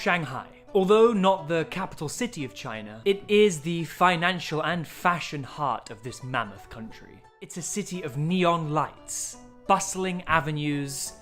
Shanghai. Although not the capital city of China, it is the financial and fashion heart of this mammoth country. It's a city of neon lights, bustling avenues,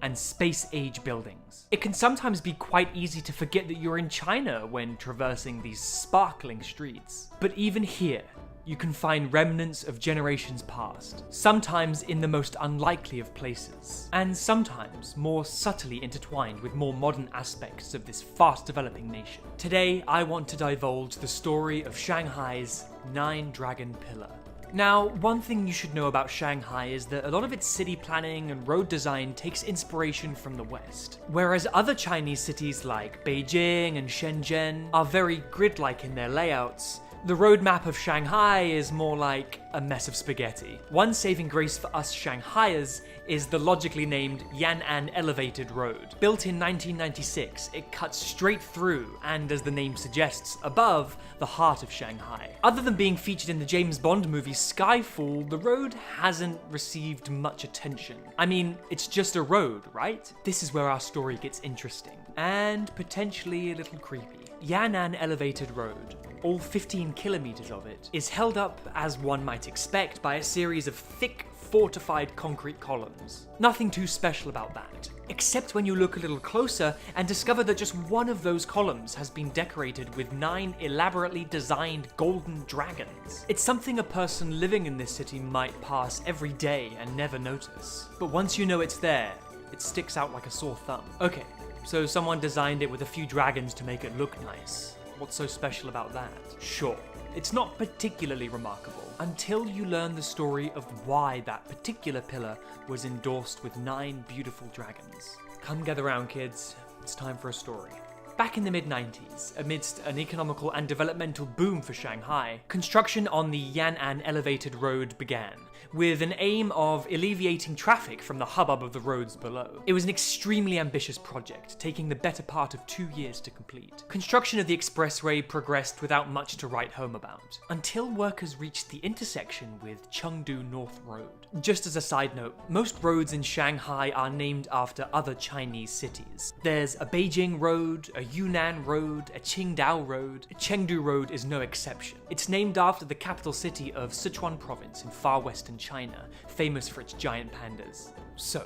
and space-age buildings. It can sometimes be quite easy to forget that you're in China when traversing these sparkling streets. But even here, you can find remnants of generations past, sometimes in the most unlikely of places, and sometimes more subtly intertwined with more modern aspects of this fast-developing nation. Today, I want to divulge the story of Shanghai's Nine-Dragon Pillar. Now, one thing you should know about Shanghai is that a lot of its city planning and road design takes inspiration from the West. Whereas other Chinese cities like Beijing and Shenzhen are very grid-like in their layouts, the roadmap of Shanghai is more like a mess of spaghetti. One saving grace for us Shanghaiers is the logically named Yan'an Elevated Road. Built in 1996, it cuts straight through and, as the name suggests, above the heart of Shanghai. Other than being featured in the James Bond movie Skyfall, the road hasn't received much attention. I mean, it's just a road, right? This is where our story gets interesting, and potentially a little creepy. Yan'an Elevated Road, all 15 kilometers of it, is held up, as one might expect, by a series of thick, fortified concrete columns. Nothing too special about that, except when you look a little closer and discover that just one of those columns has been decorated with 9 elaborately designed golden dragons. It's something a person living in this city might pass every day and never notice. But once you know it's there, it sticks out like a sore thumb. Okay, so someone designed it with a few dragons to make it look nice. What's so special about that? Sure, it's not particularly remarkable until you learn the story of why that particular pillar was endorsed with 9 beautiful dragons. Come gather round, kids. It's time for a story. Back in the mid-90s, amidst an economical and developmental boom for Shanghai, construction on the Yan'an Elevated Road began, with an aim of alleviating traffic from the hubbub of the roads below. It was an extremely ambitious project, taking the better part of 2 years to complete. Construction of the expressway progressed without much to write home about, until workers reached the intersection with Chengdu North Road. Just as a side note, most roads in Shanghai are named after other Chinese cities. There's a Beijing Road, a Yunnan Road, a Qingdao Road. Chengdu Road is no exception. It's named after the capital city of Sichuan province in far western China, famous for its giant pandas. So,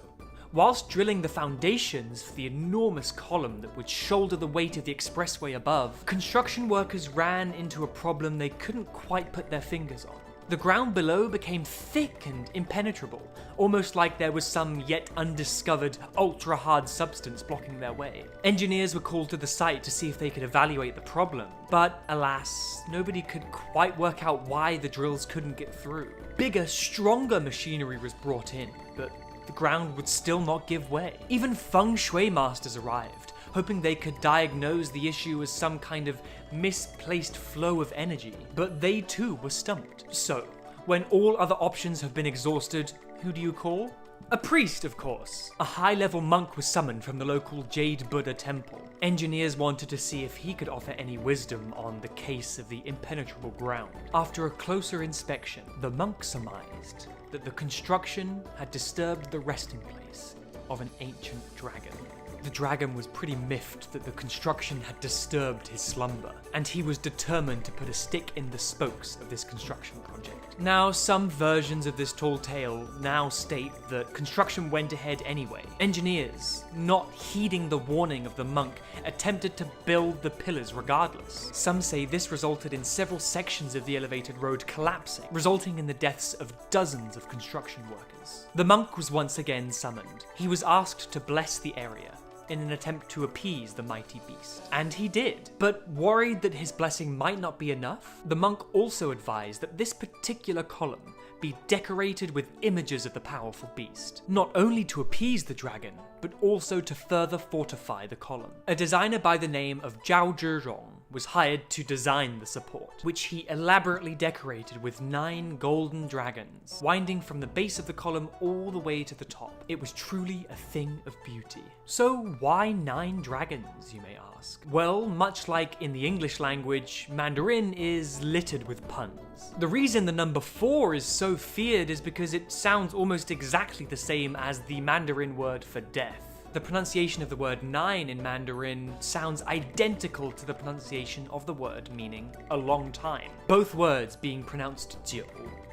whilst drilling the foundations for the enormous column that would shoulder the weight of the expressway above, construction workers ran into a problem they couldn't quite put their fingers on. The ground below became thick and impenetrable, almost like there was some yet undiscovered ultra-hard substance blocking their way. Engineers were called to the site to see if they could evaluate the problem, but alas, nobody could quite work out why the drills couldn't get through. Bigger, stronger machinery was brought in, but the ground would still not give way. Even feng shui masters arrived, hoping they could diagnose the issue as some kind of misplaced flow of energy, but they too were stumped. So, when all other options have been exhausted, who do you call? A priest, of course. A high-level monk was summoned from the local Jade Buddha temple. Engineers wanted to see if he could offer any wisdom on the case of the impenetrable ground. After a closer inspection, the monk surmised that the construction had disturbed the resting place of an ancient dragon. The dragon was pretty miffed that the construction had disturbed his slumber, and he was determined to put a stick in the spokes of this construction project. Now, some versions of this tall tale now state that construction went ahead anyway. Engineers, not heeding the warning of the monk, attempted to build the pillars regardless. Some say this resulted in several sections of the elevated road collapsing, resulting in the deaths of dozens of construction workers. The monk was once again summoned. He was asked to bless the area in an attempt to appease the mighty beast. And he did. But worried that his blessing might not be enough, the monk also advised that this particular column be decorated with images of the powerful beast, not only to appease the dragon, but also to further fortify the column. A designer by the name of Zhao Zhirong was hired to design the support, which he elaborately decorated with 9 golden dragons, winding from the base of the column all the way to the top. It was truly a thing of beauty. So why 9 dragons, you may ask? Well, much like in the English language, Mandarin is littered with puns. The reason the number 4 is so feared is because it sounds almost exactly the same as the Mandarin word for death. The pronunciation of the word 9 in Mandarin sounds identical to the pronunciation of the word meaning a long time, both words being pronounced 久.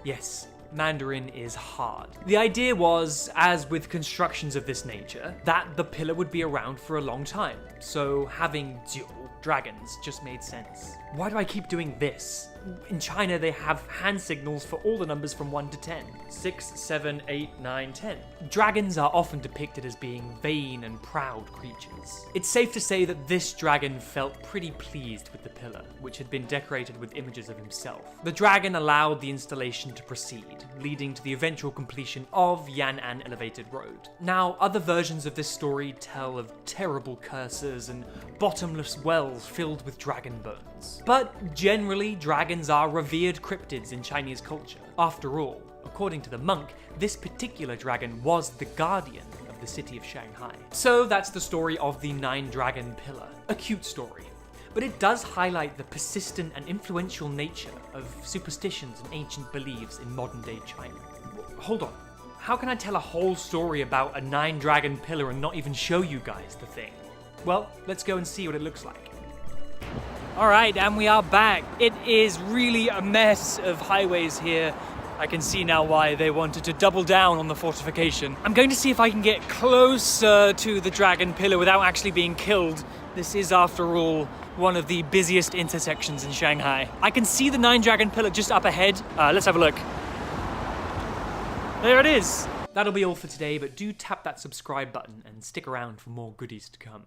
Yes, Mandarin is hard. The idea was, as with constructions of this nature, that the pillar would be around for a long time, so having 久, dragons, just made sense. Why do I keep doing this? In China, they have hand signals for all the numbers from 1 to 10. 6, 7, 8, 9, 10. Dragons are often depicted as being vain and proud creatures. It's safe to say that this dragon felt pretty pleased with the pillar, which had been decorated with images of himself. The dragon allowed the installation to proceed, leading to the eventual completion of Yan'an Elevated Road. Now, other versions of this story tell of terrible curses and bottomless wells filled with dragon bones. But generally, dragons are revered cryptids in Chinese culture. After all, according to the monk, this particular dragon was the guardian of the city of Shanghai. So that's the story of the 9-dragon pillar. A cute story. But it does highlight the persistent and influential nature of superstitions and ancient beliefs in modern-day China. Hold on. How can I tell a whole story about a 9-dragon pillar and not even show you guys the thing? Well, let's go and see what it looks like. Alright, and we are back. It is really a mess of highways here. I can see now why they wanted to double down on the fortification. I'm going to see if I can get closer to the dragon pillar without actually being killed. This is, after all, one of the busiest intersections in Shanghai. I can see the 9-dragon pillar just up ahead. Let's have a look. There it is. That'll be all for today, but do tap that subscribe button and stick around for more goodies to come.